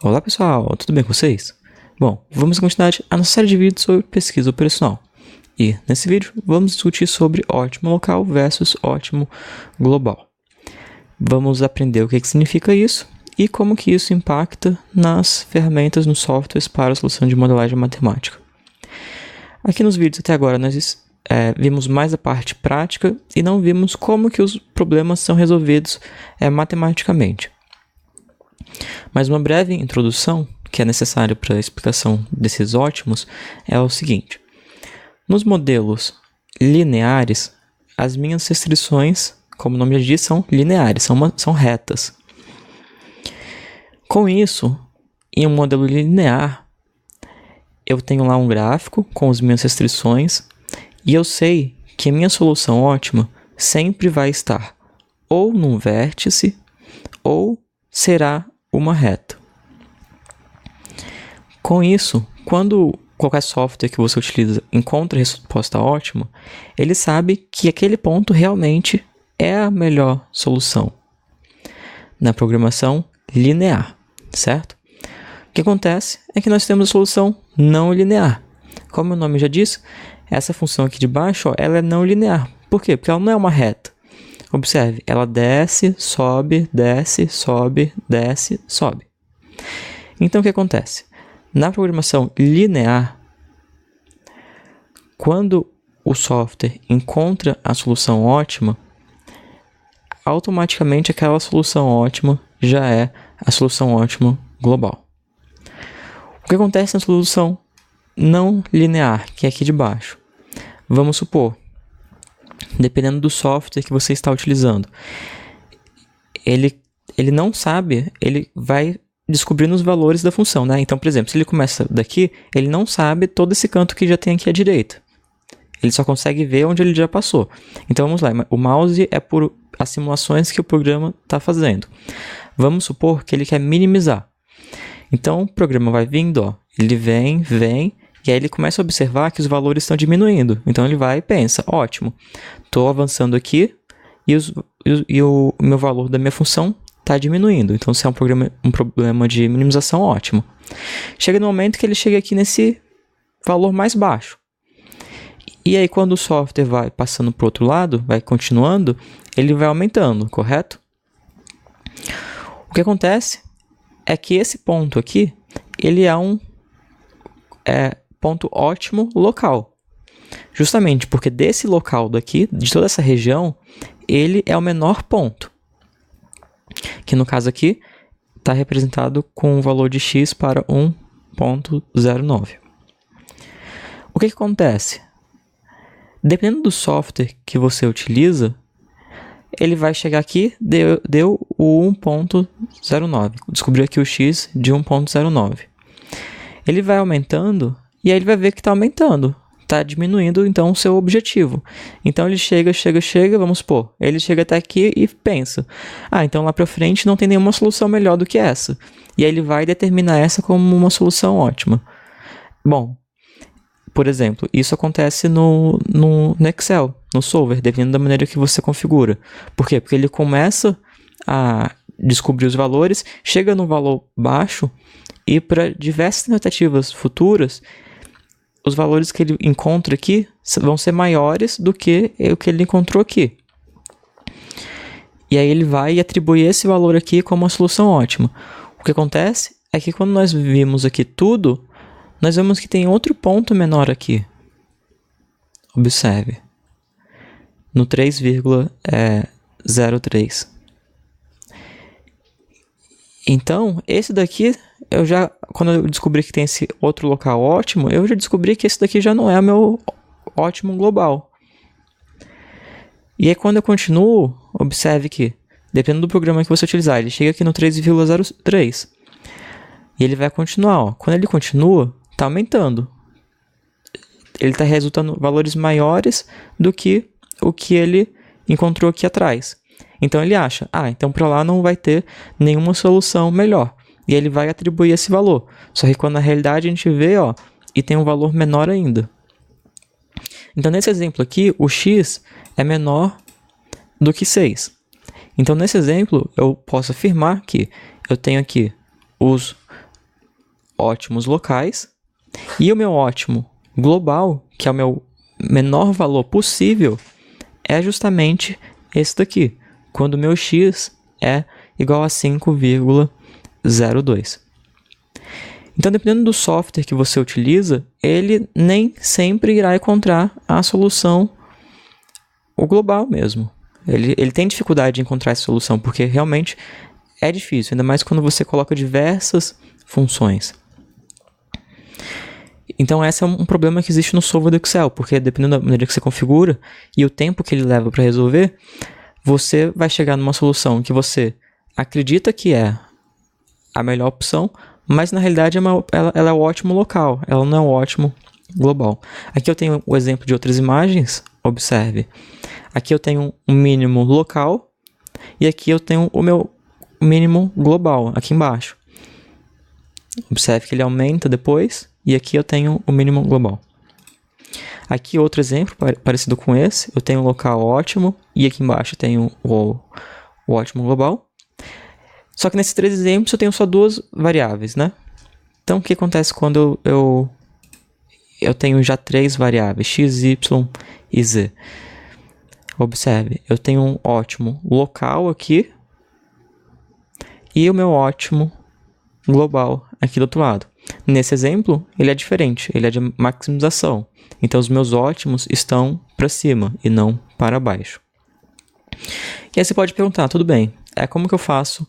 Olá pessoal, tudo bem com vocês? Bom, vamos continuar a nossa série de vídeos sobre pesquisa operacional. E nesse vídeo vamos discutir sobre ótimo local versus ótimo global. Vamos aprender o que significa isso e como que isso impacta nas ferramentas, nos softwares para a solução de modelagem matemática. Aqui nos vídeos até agora nós vimos mais a parte prática e não vimos como que os problemas são resolvidos matematicamente. Mas uma breve introdução, que é necessária para a explicação desses ótimos, é o seguinte. Nos modelos lineares, as minhas restrições, como o nome já diz, são lineares, são retas. Com isso, em um modelo linear, eu tenho lá um gráfico com as minhas restrições e eu sei que a minha solução ótima sempre vai estar ou num vértice ou será uma reta. Com isso, quando qualquer software que você utiliza encontra a resposta ótima, ele sabe que aquele ponto realmente é a melhor solução na programação linear, certo? O que acontece é que nós temos a solução não linear. Como o nome já diz, essa função aqui de baixo, ela é não linear. Por quê? Porque ela não é uma reta. Observe, ela desce, sobe, desce, sobe, desce, sobe. Então, o que acontece? Na programação linear, quando o software encontra a solução ótima, automaticamente aquela solução ótima já é a solução ótima global. O que acontece na solução não linear, que é aqui de baixo? Vamos supor, dependendo do software que você está utilizando, ele não sabe, ele vai descobrindo os valores da função, né? Então, por exemplo, se ele começa daqui, ele não sabe todo esse canto que já tem aqui à direita. Ele só consegue ver onde ele já passou. Então, vamos lá. O mouse é por as simulações que o programa está fazendo. Vamos supor que ele quer minimizar. Então, o programa vai vindo, ó. Ele vem, e aí ele começa a observar que os valores estão diminuindo. Então, ele vai e pensa, ótimo, estou avançando aqui e o meu valor da minha função está diminuindo. Então, se é um problema de minimização, ótimo. Chega no momento que ele chega aqui nesse valor mais baixo. E aí, quando o software vai passando para o outro lado, vai continuando, ele vai aumentando, correto? O que acontece é que esse ponto aqui, ele é um ponto ótimo local. Justamente porque desse local daqui, de toda essa região, ele é o menor ponto. Que no caso aqui, está representado com o valor de x para 1.09. O que acontece? Dependendo do software que você utiliza, ele vai chegar aqui, deu o 1.09. Descobriu aqui o x de 1.09. Ele vai aumentando e aí ele vai ver que está aumentando. Está diminuindo, então, o seu objetivo. Então, ele chega, vamos supor. Ele chega até aqui e pensa, então lá para frente não tem nenhuma solução melhor do que essa. E aí ele vai determinar essa como uma solução ótima. Bom, por exemplo, isso acontece no Excel, no solver, dependendo da maneira que você configura. Por quê? Porque ele começa a descobrir os valores, chega no valor baixo e para diversas tentativas futuras, os valores que ele encontra aqui vão ser maiores do que o que ele encontrou aqui. E aí ele vai atribuir esse valor aqui como uma solução ótima. O que acontece é que quando nós vimos aqui tudo, nós vemos que tem outro ponto menor aqui. Observe. No 3,03. Então, esse daqui, quando eu descobri que tem esse outro local ótimo, eu já descobri que esse daqui já não é o meu ótimo global. E aí, quando eu continuo, observe que, dependendo do programa que você utilizar, ele chega aqui no 3,03. E ele vai continuar, ó. Quando ele continua, está aumentando. Ele está resultando valores maiores do que o que ele encontrou aqui atrás. Então ele acha, então para lá não vai ter nenhuma solução melhor. E ele vai atribuir esse valor. Só que quando na realidade a gente vê, e tem um valor menor ainda. Então nesse exemplo aqui, o x é menor do que 6. Então nesse exemplo, eu posso afirmar que eu tenho aqui ótimos locais, e o meu ótimo global, que é o meu menor valor possível, é justamente esse daqui, quando o meu x é igual a 5,02. Então, dependendo do software que você utiliza, ele nem sempre irá encontrar a solução, o global mesmo. Ele tem dificuldade de encontrar essa solução, porque realmente é difícil, ainda mais quando você coloca diversas funções. Então, esse é um problema que existe no solver do Excel, porque dependendo da maneira que você configura e o tempo que ele leva para resolver, você vai chegar numa solução que você acredita que é a melhor opção, mas na realidade ela é o ótimo local, ela não é o ótimo global. Aqui eu tenho o exemplo de outras imagens, observe. Aqui eu tenho um mínimo local e aqui eu tenho o meu mínimo global, aqui embaixo. Observe que ele aumenta depois e aqui eu tenho o mínimo global. Aqui outro exemplo parecido com esse, eu tenho um local ótimo e aqui embaixo eu tenho o ótimo global. Só que nesses três exemplos eu tenho só duas variáveis, né? Então o que acontece quando eu tenho já três variáveis, x, y e z? Observe, eu tenho um ótimo local aqui e o meu ótimo global aqui do outro lado. Nesse exemplo, ele é diferente, ele é de maximização. Então, os meus ótimos estão para cima e não para baixo. E aí você pode perguntar, tudo bem, como que eu faço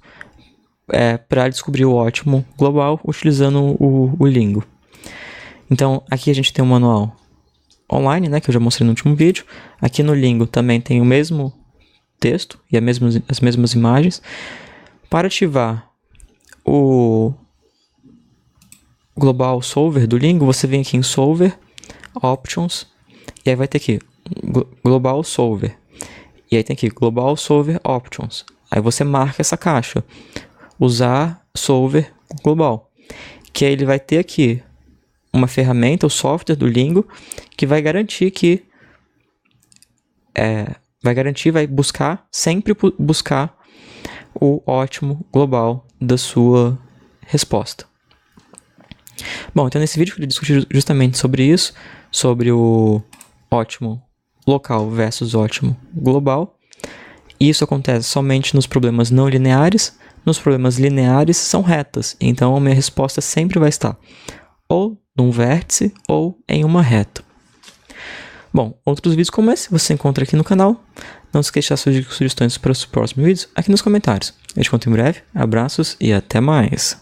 para descobrir o ótimo global utilizando o Lingo? Então, aqui a gente tem um manual online, né, que eu já mostrei no último vídeo. Aqui no Lingo também tem o mesmo texto e as mesmas imagens. Para ativar o Global Solver do Lingo, você vem aqui em Solver, Options, e aí vai ter aqui Global Solver. E aí tem aqui Global Solver Options. Aí você marca essa caixa, usar Solver Global, que aí ele vai ter aqui uma ferramenta, o software do Lingo, que vai garantir que vai buscar, sempre buscar o ótimo global da sua resposta. Bom, então nesse vídeo eu queria discutir justamente sobre isso, sobre o ótimo local versus ótimo global. E isso acontece somente nos problemas não lineares. Nos problemas lineares são retas, então a minha resposta sempre vai estar ou num vértice ou em uma reta. Bom, outros vídeos como esse você encontra aqui no canal. Não se esqueça de deixar suas sugestões para os próximos vídeos aqui nos comentários. Eu te conto em breve, abraços e até mais!